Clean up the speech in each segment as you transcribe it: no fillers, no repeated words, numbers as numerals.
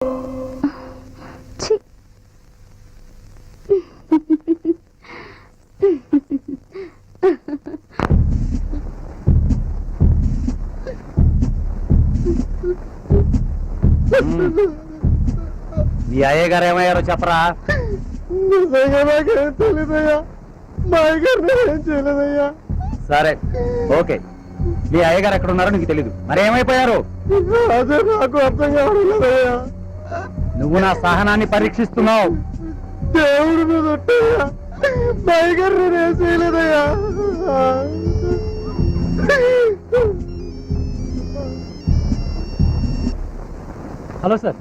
మీ అయ్య గారు ఏమయ్యారో చెప్పరా? సరే ఓకే, మీ అయ్యగారు ఎక్కడ ఉన్నారో నీకు తెలీదు, మరి ఏమైపోయారు? అదే నాకు అర్థం కావడం లేదయ్యా. నువ్వు నా సహనాన్ని పరీక్షిస్తున్నావు. దేవుడి మీద ఒట్టయ్యా, మా అయ్యగారు నేనేం చేయలేదయ్యా. Hello sir.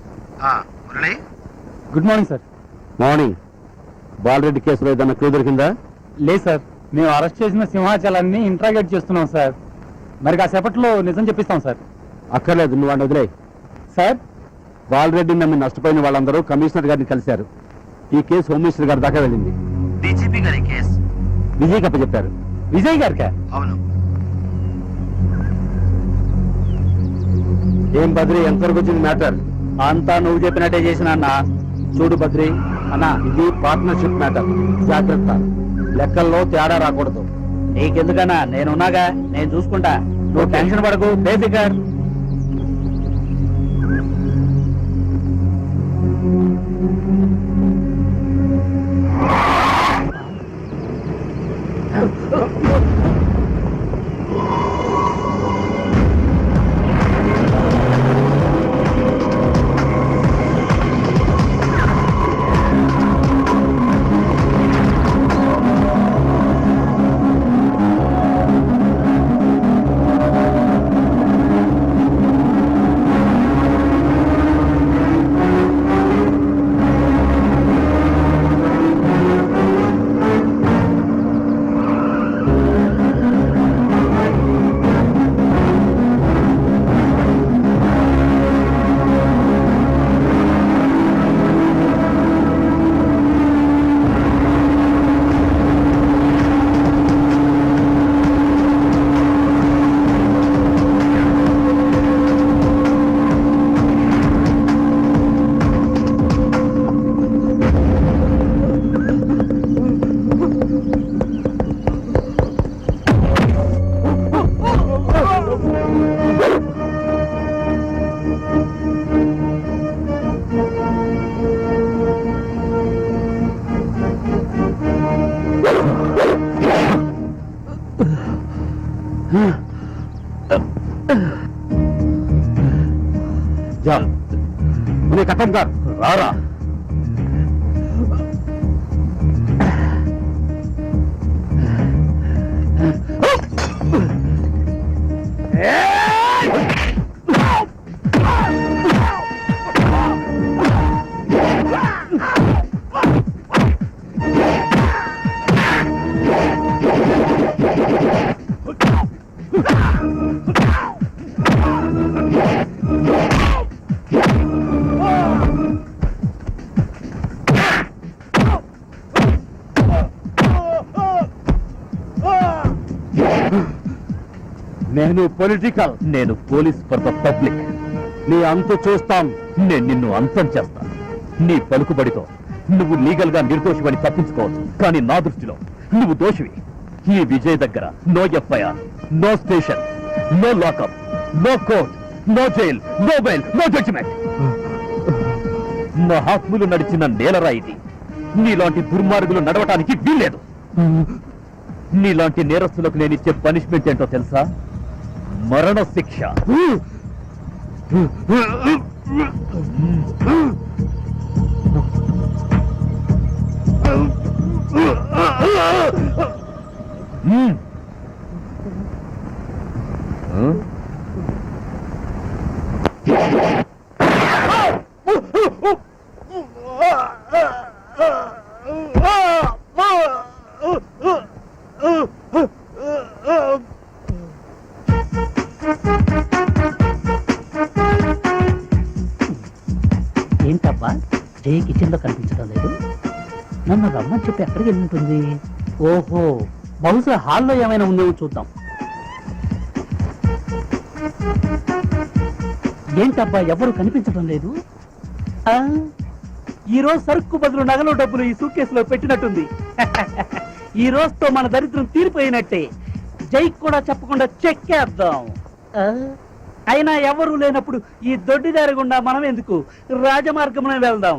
Good morning sir. Morning. Balareddy కేసులో ఏదన్నా క్లూ దొరికిందా? లేదు సార్, మేము అరెస్ట్ చేసిన సింహాచలాన్ని ఇంట్రాగేట్ చేస్తున్నాం సార్. మరి కాసేపట్లో నిజం చెప్పిస్తాం సార్. అక్కర్లేదు, నువ్వు వాడిని వదిలే. సార్, బాలరెడ్డిని నమ్మి నష్టపోయిన వాళ్ళందరూ కమిషనర్ గారిని కలిశారు. ఈ కేసు హోమ్ మినిస్టర్ గారి దాకా వెళ్ళింది. డీజీపీ గారి కేసు విజయ్ కప్ప చెప్పారు. విజయ్ గారికా? అవును. ఏం బద్రి, ఎంతవరకు వచ్చింది మ్యాటర్? అంతా నువ్వు చెప్పినట్టే చేసిన అన్న. చూడు బద్రి అన్న, ఇది పార్ట్నర్షిప్ మ్యాటర్. జాగ్రత్త, లెక్కల్లో తేడా రాకూడదు. నీకెందుకన్నా, నేనున్నాగా, నేను చూసుకుంటా. నువ్వు టెన్షన్ పడకు, బేఫికర్. उन्हें खत्म कर। रारा నేను పొలిటికల్, నేను పోలీస్ ఫర్ ద పబ్లిక్. నీ అంతు చూస్తాం. నేను నిన్ను అంతం చేస్తాను. నీ పలుకుబడితో నువ్వు లీగల్ గా నిర్దోషివని తప్పించుకోవచ్చు, కానీ నా దృష్టిలో నువ్వు దోషివి. ఈ విజయ్ దగ్గర no FIR, no station, no lockup, no court, no jail, no bail, no judgement. నా ఆత్మలు నడిచిన నేలరా ఇది. నీలాంటి దుర్మార్గులు నడవటానికి వీల్లేదు. నీలాంటి నేరస్తులకు నేను ఇచ్చే పనిష్మెంట్ ఏంటో తెలుసా? మరణ శిక్ష. ఏంటబ్బా, జయ కిచెన్ లో కనిపించడం లేదు. నన్ను రమ్మని చెప్పి ఎక్కడికి వెళ్ళి ఉంటుంది? ఓహో, బహుశా హాల్లో ఏమైనా ఉందేమో చూద్దాం. ఏంటబ్బా, ఎవరు కనిపించడం లేదు? ఈ రోజు సరుకు బదులు నగలు డబ్బులు ఈ సూట్ కేసులో పెట్టినట్టుంది. ఈ రోజుతో మన దరిద్రం తీరిపోయినట్టే. జైకి కూడా చెప్పకుండా చెక్కేద్దాం. అయినా ఎవరు లేనప్పుడు ఈ దొడ్డిదారి గుండా మనం ఎందుకు రాజమార్గంలో వెళ్దాం.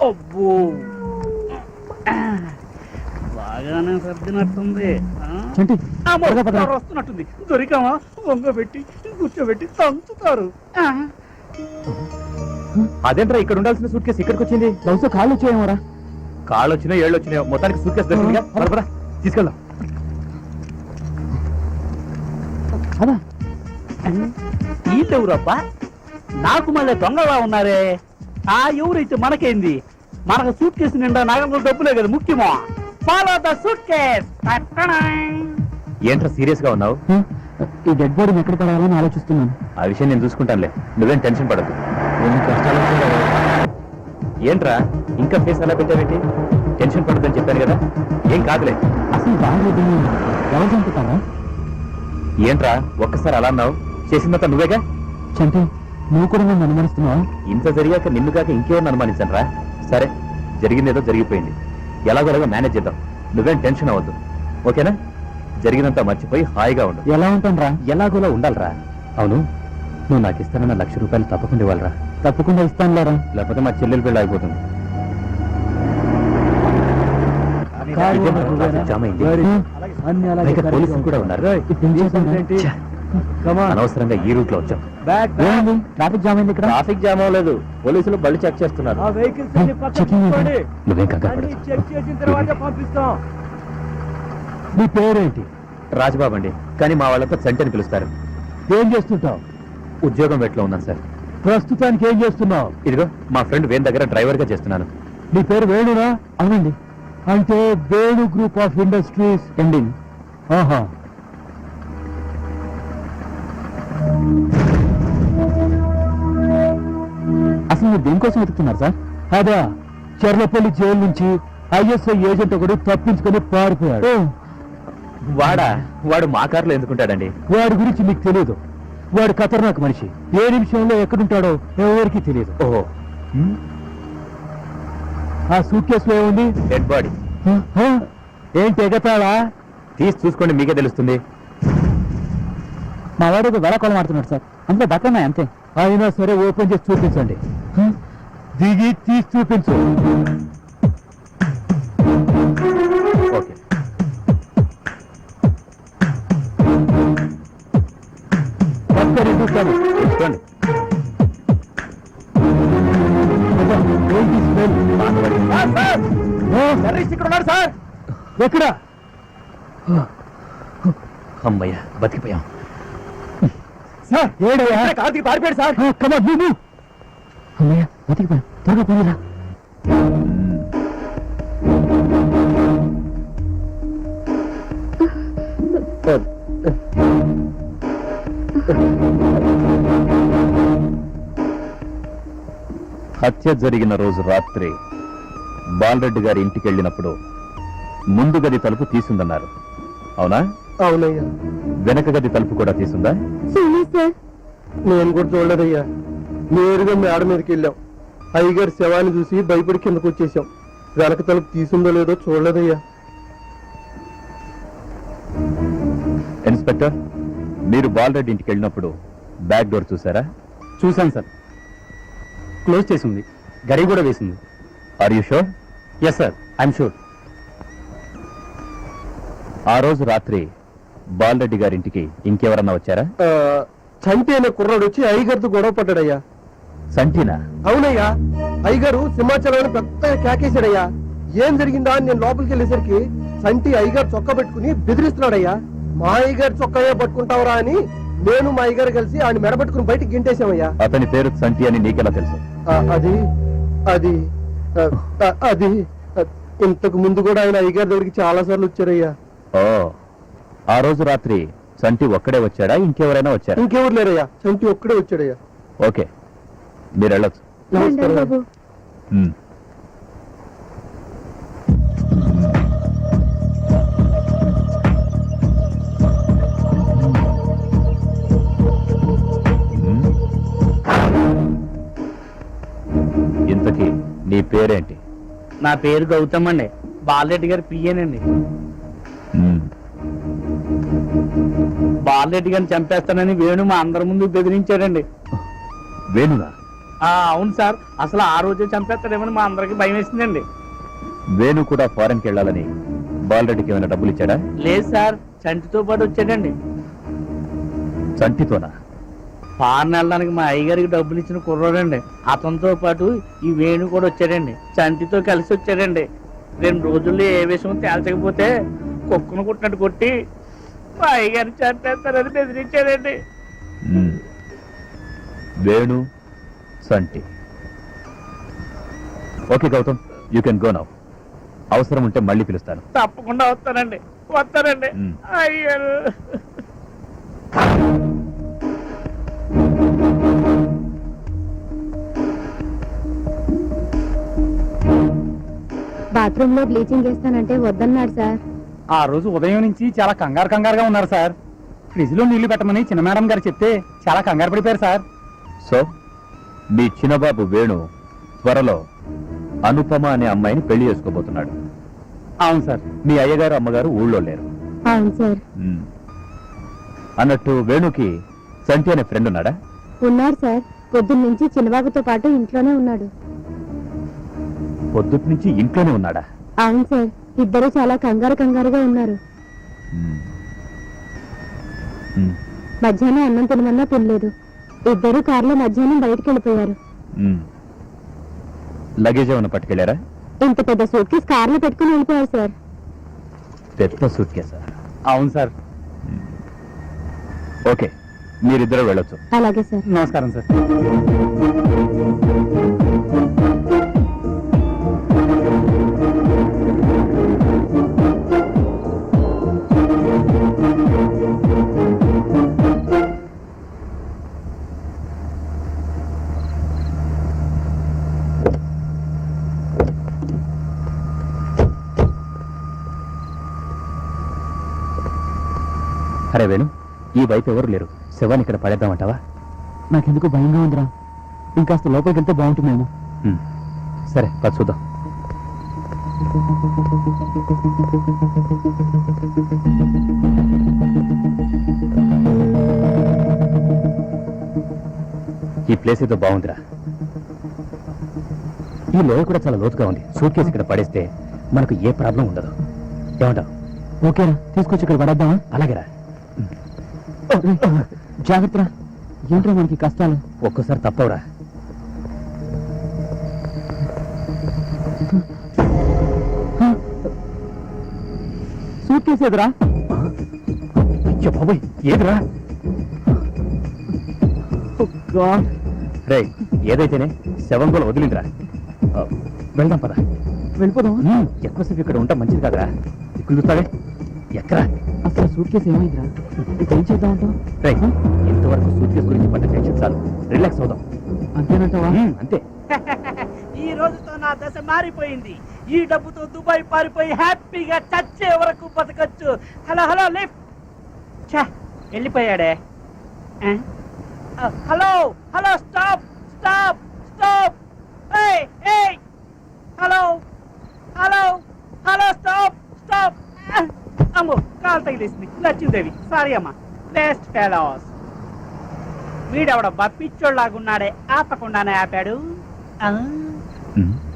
అబ్బో బాగానే సర్దినట్టుంది. వస్తున్నట్టుంది. దొరికామా? వంగబెట్టి కూర్చోబెట్టి తంచుతారు. అదేంట్రా ఇక్కడ ఉండాల్సిన సూట్ కేసు ఇక్కడికి వచ్చింది? బహుశా కాళ్ళు వచ్చాయేమోరా. కాళ్ళు వచ్చినాయో ఏళ్ళు వచ్చినాయో మొత్తానికి సూట్ కేసు దొరికిందిగా. బరబరా తీసుకెళ్దాం. అదా వీళ్ళెవరబ్బా? నాకు మళ్ళీ దొంగలా ఉన్నారే. ఆ ఎవరైతే మనకేంది? మనకు సూట్ కేసు నిండా నగలు డబ్బులే కదా ముఖ్యమో. Follow the suit case. ఏంట్రా సీరియస్ గా ఉన్నావు? ఈ డెడ్ బాడీని ఎక్కడ పడాలని ఆలోచిస్తున్నాను. ఆ విషయం నేను చూసుకుంటానులే, నువ్వేం టెన్షన్ పడదు. ఏంట్రా ఇంకా ఫేస్ అలా పెట్టావేంటి? టెన్షన్ పడద్దని చెప్పాను కదా, ఏం కాదులే. అసలు బాగలేదు. ఎవరు చంపుతారా? ఏంట్రా ఒక్కసారి అలా అన్నావు? చేసిందంతా నువ్వేగా. చంపి నువ్వు కూడా నన్ను అనుమానిస్తున్నావా? ఇంత జరిగాక నిన్ను కాక ఇంకేమన్నా అనుమానించాను రా. సరే జరిగిందేదో జరిగిపోయింది, ఎలాగోలాగా మేనేజ్ చేద్దాం. నువ్వేం టెన్షన్ అవ్వద్దు, ఓకేనా? జరిగినంత మర్చిపోయి హాయిగా ఉండు. ఎలా ఉంటాను రా? ఎలాగోలా ఉండాలిరా. అవును, నువ్వు నాకు ఇస్తానన్న ₹1,00,000 తప్పకుండా ఇవ్వాలరా. తప్పకుండా ఇస్తానులేరా, లేకపోతే మా చెల్లెలు పెళ్ళి అయిపోతుంది. పోలీసులు కూడా ఉన్నారు. అనవసరంగా ఈ రూట్ లో వచ్చాం. ట్రాఫిక్ జామ్ అయింది ఇక్కడ. ట్రాఫిక్ జామ్ అవ్వలేదు, పోలీసులు బళ్ళు చెక్ చేస్తున్నారు. నువ్వేం కంగారు పడకు. నీ పేరేంటి? రాజబాబు అండి, కానీ మా వాళ్ళతో సెంటర్ని పిలుస్తారు. ఏం చేస్తుంటావు? ఉద్యోగం వెట్లో ఉన్నాను సార్. ప్రస్తుతానికి ఏం చేస్తున్నావు? ఇదిగో మా ఫ్రెండ్ వేణు దగ్గర డ్రైవర్ గా చేస్తున్నాను. నీ పేరు వేణునా? అవునండి. అంటే Venu group of industries ending. ఆహా, అసలు మీరు దేనికోసం వెతుకుతున్నారు సార్? అదా, చెర్లపల్లి జైలు నుంచి ISI ఏజెంట్ ఒకడు తప్పించుకొని పారిపోయాడు. వాడు మా కారులో ఎందుకుంటాడండి? వాడి గురించి మీకు తెలియదు. వాడు ఖతర్నాక్ మనిషి. ఏ నిమిషంలో ఎక్కడుంటాడో ఎవరికి తెలియదు. ఓహో, ఆ సూట్ కేసులో ఏముంది? Dead body. ఏంటి ఎగతాళా? తీసి చూసుకోండి, మీకే తెలుస్తుంది. మా వాడు వెలకొల మాడుతున్నాడు సార్, అందులో బట్టన్నాయి అంతే. అయినా సరే ఓపెన్ చేసి చూపించండి. దిగి తీసి చూపించు. ఓకే, చూస్తాను. తీసుకోండి. ఏంటి స్మెల్? ఇక్కడ ఉన్నాడు సార్. ఎక్కడ? అమ్మయ్య, బతికిపోయాం సార్. ఏడయ్యా? కార్తీక్ పారిపోయాడు సార్. కమా నువ్వు. అమ్మయ్య, బతికిపోయాం. త్వరగా పోయిరా. హత్య జరిగిన రోజు రాత్రి బాలరెడ్డి గారి ఇంటికి వెళ్ళినప్పుడు ముందు గది తలుపు తీసుందన్నారు, అవునా? అవునయ్యా. వెనక గది తలుపు కూడా తీసుందా? నేను కూడా చూడలేదయ్యా. నేరుగా మేడ మీదకి వెళ్ళాం. అయ్యగారి శవాన్ని చూసి భయపడి కిందకు వచ్చేసాం. వెనక తలుపు తీసుందో లేదో చూడలేదయ్యా. ఇన్స్పెక్టర్, మీరు బాలరెడ్డి ఇంటికి వెళ్ళినప్పుడు బ్యాక్ డోర్ చూసారా? చూశాను సార్, క్లోజ్ చేసి ఉంది, గడి కూడా వేసింది. Are you sure? Yes sir, I'm sure. ఆ రోజు రాత్రి బాలరెడ్డి గారింటికి ఇంకెవరన్నా వచ్చారా? చంటి అనే కుర్రాడు వచ్చి అయ్యగారితో గొడవ పడ్డాడయ్యా. సంటీనా? అవునయ్యా. అయ్యగారు సింహాచలం పెద్ద కేకేశాడయ్యా. ఏం జరిగిందా అని నేను లోపలికి వెళ్ళేసరికి సంటి అయ్యగారు చొక్కా పెట్టుకుని బెదిరిస్తున్నాడయ్యా. మా అయ్యగారు చొక్కాయే పట్టుకుంటావరా అని నేను మా అయ్యగారు కలిసి ఆయన మెడబెట్టుకుని బయటికి గింటేశామయ్యా. అతని పేరు సంటి అని నీకెలా తెలుసు? అది అది అది ఇంతకు ముందు కూడా ఆయన అయ్యగారి దగ్గరికి చాలా సార్లు వచ్చారయ్యా. ఓ, ఆ రోజు రాత్రి సంటి ఒక్కడే వచ్చాడా, ఇంకెవరైనా వచ్చారా? ఇంకెవరు లేరయ్యా, సంటి ఒక్కడే వచ్చాడయ్యా. ఓకే, మీరు వెళ్ళొచ్చు. నమస్కారం. నీ పేరేంటి? నా పేరు గౌతమ్ అండి, బాలరెడ్డి గారి పియ్యేనండి. మ్మ్. బాలరెడ్డి గారిని చంపేస్తానని వేణు మా అందరి ముందు బెదిరించాడండి. వేణునా? అవును సార్, అసలు ఆ రోజే చంపేస్తాడేమని మా అందరికి భయం వేసిందండి. వేణు కూడా ఫారెన్కి వెళ్ళాలని బాలరెడ్డికి ఏమైనా డబ్బులు ఇచ్చాడా? లేదు సార్, చంటితో పాటు వచ్చాడండి. చంటితోనా? ఫారెన్ వెళ్ళడానికి మా అయ్యగారికి డబ్బులు ఇచ్చిన కుర్రోడండి. అతనితో పాటు ఈ వేణు కూడా వచ్చాడండి. చంటితో కలిసి వచ్చాడండి. 2 రోజుల్లో ఏ విషయం తేల్చకపోతే కుక్కను కుట్టినట్టు కొట్టి మా అయ్యగారిని చంపేస్తారని బెదిరించాడండి. మ్మ్. Venu, Chanti. Okay Gautam, you can go now. అవసరం ఉంటే మళ్ళీ పిలుస్తాను. తప్పకుండా వస్తానండి. మ్మ్. అయ్యో, బాత్రూమ్ లో బ్లీచింగ్ వేస్తానంటే వద్దన్నాడు సార్. ఆ రోజు ఉదయం నుంచి చాలా కంగారుగా ఉన్నారు సార్. ఫ్రిడ్జ్ లో నీళ్లు పెట్టమని చిన్న మేడం గారు చెప్తే చాలా కంగారు పడిపోయారు సార్. సో మీ చిన్నబాబు వేణు త్వరలో అనుపమ అనే అమ్మాయిని పెళ్లి చేసుకోబోతున్నాడు. అవును సార్. మీ అయ్యగారు అమ్మగారు ఊళ్ళో లేరు. అవును సార్. మ్మ్. అన్నట్టు వేణుకి చంటి అనే ఫ్రెండ్ ఉన్నాడా? ఉన్నాడు సార్, పొద్దున్న నుంచి చిన్నబాబుతో పాటు ఇంట్లోనే ఉన్నాడు. పొద్దుటి నుంచి ఇంట్లోనే ఉన్నాడా? అవును సార్, ఇద్దరు చాలా కంగారుగా ఉన్నారు. మ్మ్. మ్మ్. మధ్యాహ్నం అన్నం తినమన్నా తినలేదు. ఇద్దరు కారులో మధ్యాహ్నం బయటకు వెళ్ళిపోయారు. మ్మ్. లగేజ్ ఏమైనా పట్టుకెళ్ళారా? ఇంత పెద్ద సూట్ కేసు కారులో పెట్టుకుని వెళ్ళిపోయారు సార్. పెద్ద సూట్ కేసా? అవును సార్. ఓకే, మీరిద్దరూ వెళ్ళొచ్చు. అలాగే సార్. నమస్కారం సార్. అరే వేణు, ఈ వైపు ఎవరు లేరు. శవాన్ని ఇక్కడ పడేద్దామంటావా? నాకెందుకు భయంగా ఉందిరా. ఇంకాస్త లోపలికి వెళ్తే బాగుంటుందేమో. మ్మ్. సరే, పద చూద్దాం. ఈ ప్లేస్ ఏదో బాగుందిరా. ఈ లోయ కూడా చాలా లోతుగా ఉంది. సూట్ కేసు ఇక్కడ పడేస్తే మనకు ఏ ప్రాబ్లం ఉండదు. ఏమంటావు? ఓకేరా, తీసుకొచ్చి ఇక్కడ పడేద్దామా? అలాగేరా. జాగ్రత్త. ఏంట్రా మనకి కష్టాలు. ఒక్కోసారి తప్పవురా. సూట్ కేసు ఎదురా. అయ్యో బాబోయ్, ఏదిరా? రే, ఏదైతేనే శవం కూడా వదిలిందిరా. వెళ్దాం పద. వెళ్ళిపోదాం. ఎక్కువసేపు ఇక్కడ ఉంటా మంచిది కాదురా. కుదురుతావే ఎక్కరా? అసలు సూట్ కేసు ఏమైందిరా? ఇప్పుడు ఏం చేద్దాం అంటావు? రే, ఇంతవరకు సూట్ కేసు గురించి పడ్డ టెన్షన్ చాలు. రిలాక్స్ అవుదాం. అంతేనంటావా? అంతే. ఈ రోజుతో నా దశ మారిపోయింది. ఈ డబ్బుతో దుబాయ్ పారిపోయి హ్యాపీగా చచ్చే వరకు బతకచ్చు. Hello lift. ఛా, వెళ్ళిపోయాడే. Hello stop. Hello stop. అమ్మో, కాలు తగిలేసింది. లక్ష్మీదేవి, సారీ అమ్మా. Best fellows. వీడెవడబ్బా పిచ్చోళ్ళలాగున్నాడే, ఆపకుండానే ఆపాడు.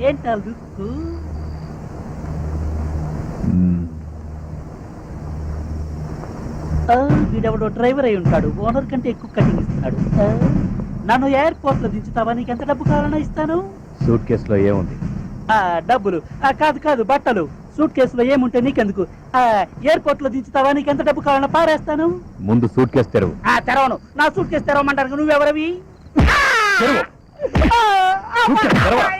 ఏంటో లుక్కు. వీడెవడో డ్రైవర్ అయి ఉంటాడు. ఓనర్ కంటే ఎక్కువ కటింగ్ ఇస్తున్నాడు. నన్ను ఎయిర్పోర్ట్ లో దించుతావా? నీకు ఎంత డబ్బు కావాలన్నా ఇస్తాను. సూట్ కేసులో ఏముంది? డబ్బులు కాదు, బట్టలు. సూట్ కేసులో ఏముంటే నీకెందుకు? ఎయిర్పోర్ట్ లో దించుతావా? నీకు ఎంత డబ్బు కావాలన్నా పారేస్తాను. ముందు సూట్ కేసు తెరవు. తెరవను. నా సూట్ కేసు తెరవమంటారు. నువ్వెవరవి? తెరవు.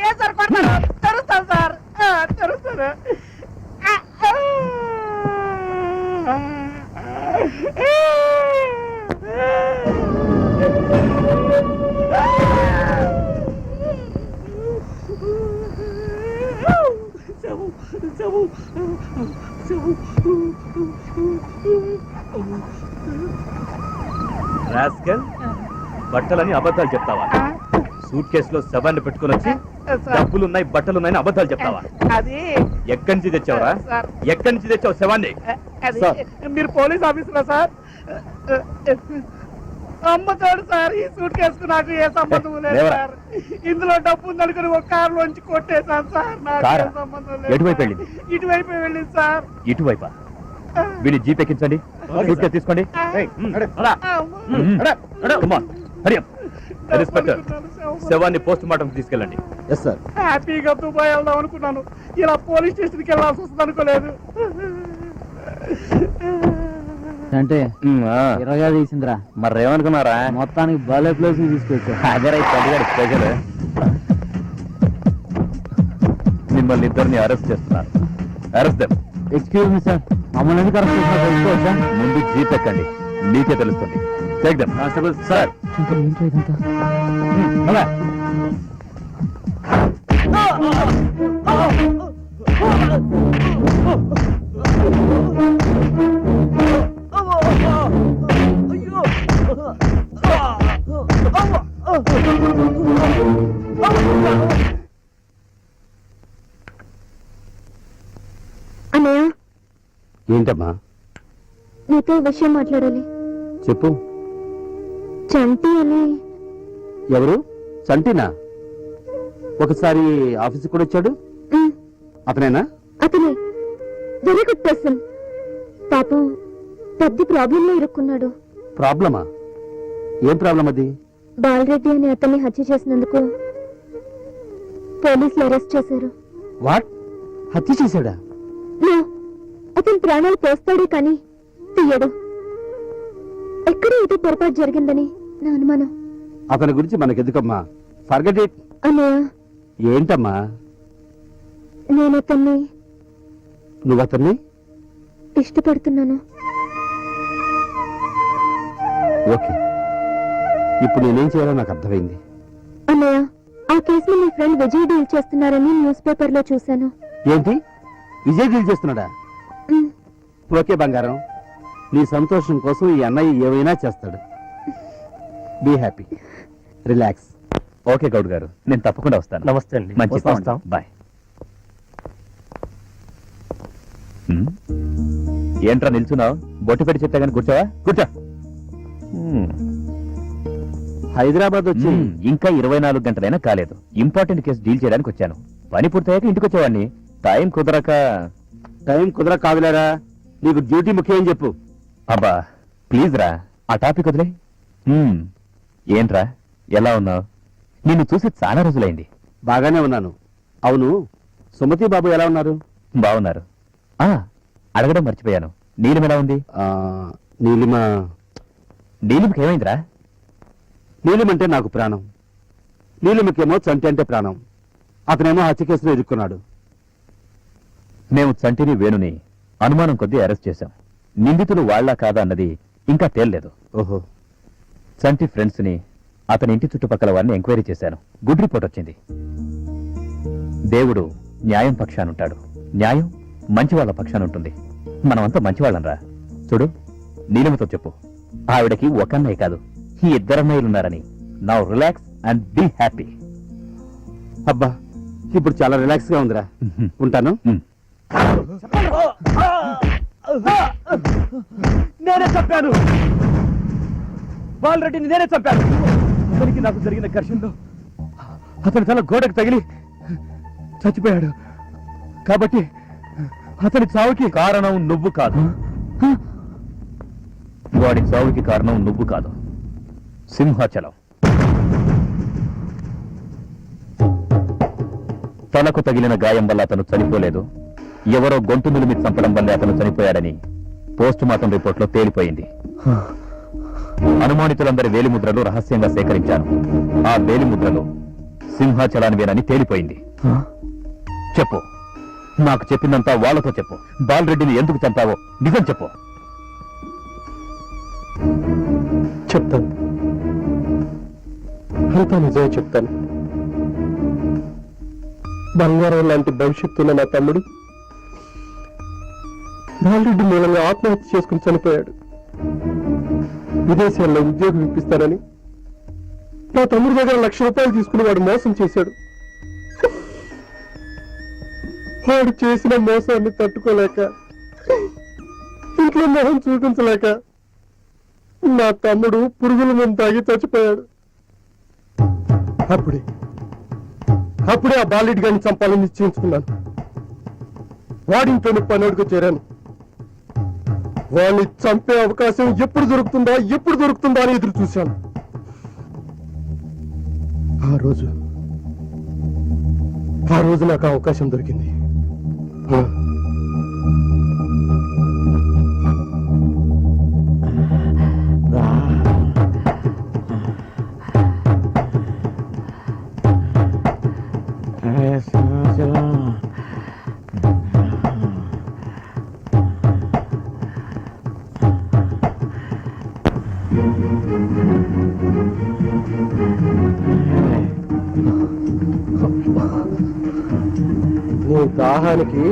ఏ సార్ కొడతారు? తెరుస్తాను సార్, తెరుస్తాను. రాస్కల్, బట్టలని అబద్ధాలు చెప్తావా? సూట్ కేసులో శవాన్ని పెట్టుకుని వచ్చి సార్. డబ్బులున్నాయి బట్టలున్నాయని అబద్ధాలు చెప్తావా? అది ఎక్కడి నుంచి తెచ్చావురా? సార్. ఎక్కడి నుంచి తెచ్చావు శవాన్ని? అది సార్. మీరు పోలీస్ ఆఫీసరా సార్? అమ్మతాడు సార్. ఈ సూట్ కేసుకు నాకు ఏ సంబంధం లేదు లేవరా. సార్. ఇందులో డబ్బు ఉందనుకుని ఒక కారులోంచి కొట్టేశాను సార్. నాకు కారా? ఏ సంబంధం లేదు ఎటువైపు సార్. వెళ్ళింది? ఇటువైపు వెళ్ళింది సార్. ఇటువైపా? వీడి జీప్ ఎక్కించండి, సూట్ కేసు తీసుకోండి. అలా. Come on, hurry up. Inspector, శవాన్ని పోస్ట్ మార్టం తీసుకెళ్ళండి. Yes sir. హ్యాపీగా దుబాయ్ వెళ్దాం అనుకున్నాను. ఇలా పోలీస్ స్టేషన్కి వెళ్ళాల్సి వస్తుంది అనుకోలేదు. అంటే ఇరగా తీసిందిరా. మరి ఏమనుకున్నారా? మొత్తానికి భలే ప్లేస్ తీసుకొచ్చా. అదే స్పెషల్. మిమ్మల్ని ఇద్దరిని అరెస్ట్ చేస్తున్నారు. Arrest them. Excuse me sir, మమ్మల్ని ఎందుకు అరెస్ట్ చేసినా తెలుసుకోవచ్చా? ముందు జీప్ ఎక్కండి, మీకే తెలుస్తుంది. Take them. Constable sir. ఏంటో ఇదంతా? అలా. అన్నయ్య, ఏంటమ్మా? నీతో విషయం మాట్లాడాలి. చెప్పు. చంటి అని ఎవరు? చంటినా? ఒకసారి ఆఫీస్కి కూడా వచ్చాడు. ఉమ్, అతనేనా? అతనే. Very good person. పాపం పెద్ద ప్రాబ్లం లో ఇరుక్కున్నాడు. ప్రాబ్లమా? ఏం ప్రాబ్లం అది? బాలరెడ్డి అని అతన్ని హత్య చేసినందుకు పోలీసులు అరెస్ట్ చేశారు. వాట్? హత్య చేశాడా? నో, అతని ప్రాణాలు పోస్తాడే కానీ తీయడు. ఎక్కడ ఏదో పొరపాటు జరిగిందని నా అనుమానం. అతని గురించి మనకెందుకమ్మా? Forget it. అన్నయ్య, ఏంటమ్మా? నేను అతన్ని నువ్వు అతన్ని ఇష్టపడుతున్నాను. ఓకే, ఇప్పుడు నేనేం చేయాలో నాకు అర్థమైంది. అన్నయ్య, ఆ కేసులో మీ ఫ్రెండ్ విజయ్ డీల్ చేస్తున్నారని న్యూస్ పేపర్ లో చూశాను. ఏంటి? విజయ్ డీల్ చేస్తున్నాడా? ఉమ్, ఓకే బంగారం, నీ సంతోషం కోసం ఈ అన్నయ్య ఏమైనా చేస్తాడు. Be happy, relax. Okay Goud గారు, నేను తప్పకుండా వస్తాను. నమస్తే అండి. మంచి వస్తాం. బాయ్. ఏంట్రా నిల్చున్నావు? బొట్టు పెట్టి చెప్తా కానీ కూర్చోవా? కూర్చో. హైదరాబాద్ వచ్చి ఇంకా 24 గంటలైనా కాలేదు. ఇంపార్టెంట్ కేసు డీల్ చేయడానికి వచ్చాను. పని పూర్తయ్యాక ఇంటికి వచ్చేవాడిని. టైం కుదరక. టైం కుదర కాదులేరా, నీకు డ్యూటీ ముఖ్యం చెప్పు. అబ్బా ప్లీజ్ రా, ఆ టాపిక్ వదిలే. ఏంట్రా ఎలా ఉన్నావు? నిన్ను చూసి చాలా రోజులైంది. బాగానే ఉన్నాను. అవును, సుమతి బాబు ఎలా ఉన్నారు? బాగున్నారు. ఆ అడగడం మర్చిపోయాను, నీలిమ ఎలా ఉంది? నీలిమ? నీలిమకి ఏమైందిరా? నీలిమంటే నాకు ప్రాణం. నీలిమకేమో చంటి అంటే ప్రాణం. అతనేమో హత్య కేసులో ఇరుక్కున్నాడు. మేము చంటిని వేణుని అనుమానం కొద్దీ అరెస్ట్ చేశాం. నిందితులు వాళ్ళా కాదా అన్నది ఇంకా తేల్లేదు. ఓహో. చంటి ఫ్రెండ్స్ ని, అతని ఇంటి చుట్టుపక్కల వారిని ఎంక్వైరీ చేశాను. గుడ్ రిపోర్ట్ వచ్చింది. దేవుడు న్యాయం పక్షానుంటాడు, న్యాయం మంచి వాళ్ళ పక్షానుంటుంది. మనమంతా మంచివాళ్ళంరా. చూడు, నీలిమతో చెప్పు, ఆవిడకి ఒక అన్నయ్య కాదు, ఈ 2 అన్నయ్యలున్నారని. Now relax and be happy. అబ్బా, ఇప్పుడు చాలా రిలాక్స్ గా ఉందిరా. ఉంటాను. నేనే చంపాను బాలరెడ్డిని, నేనే చంపాను. అతనికి నాకు జరిగిన ఘర్షణలో అతని తల గోడకు తగిలి చచ్చిపోయాడు. కాబట్టి అతని చావుకి కారణం నువ్వు కాదు. వాడి చావుకి కారణం నువ్వు కాదు, సింహాచలం. తలకు తగిలిన గాయం వల్ల అతను చనిపోలేదు. ఎవరో గొంతు నులిమి చంపడం వల్లే అతను చనిపోయాడని పోస్ట్ మార్టం రిపోర్ట్లో తేలిపోయింది. అనుమానితులందరి వేలిముద్రలు రహస్యంగా సేకరించాను. ఆ వేలిముద్రలు సింహాచలానివేనని తేలిపోయింది. చెప్పు, నాకు చెప్పిందంతా వాళ్లతో చెప్పు. బాలరెడ్డిని ఎందుకు చంపావో నిజం చెప్పు. చెప్తాను, అంతా నిజమే చెప్తాను. బంగారం లాంటి భవిష్యత్తున్న నా తమ్ముడు బాలరెడ్డి మూలంగా ఆత్మహత్య చేసుకుని చనిపోయాడు. విదేశాల్లో ఉద్యోగం ఇప్పిస్తానని నా తమ్ముడి దగ్గర 1,00,000 రూపాయలు తీసుకుని వాడు మోసం చేశాడు. వాడు చేసిన మోసాన్ని తట్టుకోలేక ఇంట్లో మొహం చూపించలేక నా తమ్ముడు పురుగుల మందు తాగి చచ్చిపోయాడు. అప్పుడే ఆ బాలిడ్ గారిని చంపాలని నిశ్చయించుకున్నాను. వాడింట్లోని పనోడికి చేరాను. వాడిని చంపే అవకాశం ఎప్పుడు దొరుకుతుందా అని ఎదురు చూశాను. ఆ రోజు నాకు అవకాశం దొరికింది. నీ దాహానికి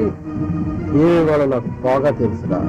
ఏ వాళ్ళ నాకు బాగా తెలుసురా.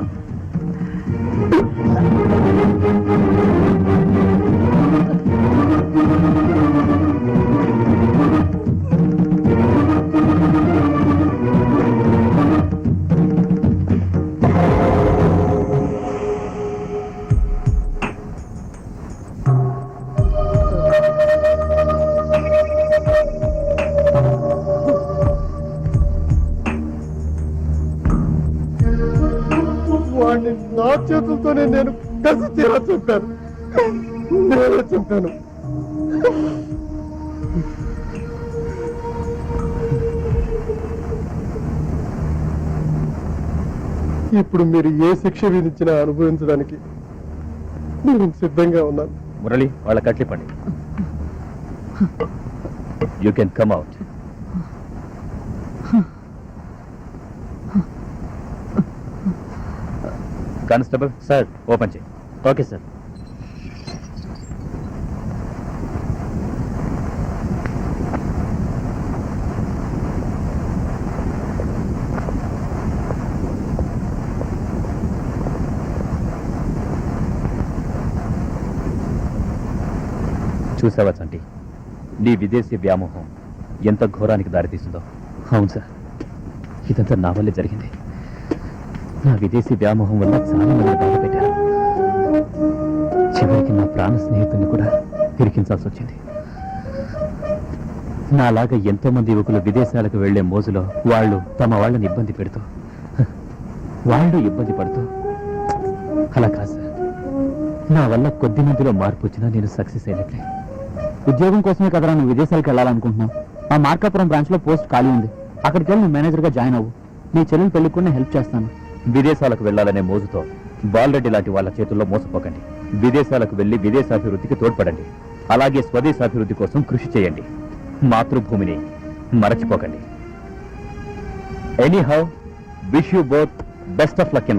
వాడిని నా చేతులతోనే నేను కసి తీరా చంపాను. నేనే చంపాను. ఇప్పుడు మీరు ఏ శిక్ష విధించినా అనుభవించడానికి నేను సిద్ధంగా ఉన్నాను. మురళి, వాళ్ళ కట్లిపండి. You can come out. Constable sir, open చేయి. Okay sir. చూసావా చంటి, నీ విదేశీ వ్యామోహం ఎంత ఘోరానికి దారితీస్తుందో. అవును సార్, ఇదంతా నా వల్లే జరిగింది. నా విదేశీ వ్యామోహం వల్ల చాలా మంది బాధ పెట్టారు. చివరికి నా ప్రాణ స్నేహితుడిని కూడా ఇరికించాల్సి వచ్చింది. నాలాగా ఎంతో మంది యువకులు విదేశాలకు వెళ్లే మోజులో వాళ్ళు తమ వాళ్ళని ఇబ్బంది పెడుతూ వాళ్ళు ఇబ్బంది పడుతూ అలా కాదు సార్. నా వల్ల కొద్ది మందిలో మార్పు వచ్చినా నేను సక్సెస్ అయినట్లే. ఉద్యోగం కోసమే కదరా నువ్వు విదేశాలకు వెళ్ళాలనుకుంటున్నావు. మా మార్కాపురం బ్రాంచ్ లో పోస్ట్ ఖాళీ ఉంది. అక్కడికి వెళ్ళి నువ్వు మేనేజర్ గా జాయిన్ అవ్వు. నీ చెల్లెలు పెళ్లికి కూడా హెల్ప్ చేస్తాను. విదేశాలకు వెళ్లాలనే మోజుతో బాలరెడ్డి లాంటి వాళ్ళ చేతుల్లో మోసపోకండి. విదేశాలకు వెళ్లి విదేశాభివృద్ధికి తోడ్పడండి. అలాగే స్వదేశాభివృద్ధి కోసం కృషి చేయండి. మాతృభూమిని మరచిపోకండి. Anyhow, wish you both best of luck in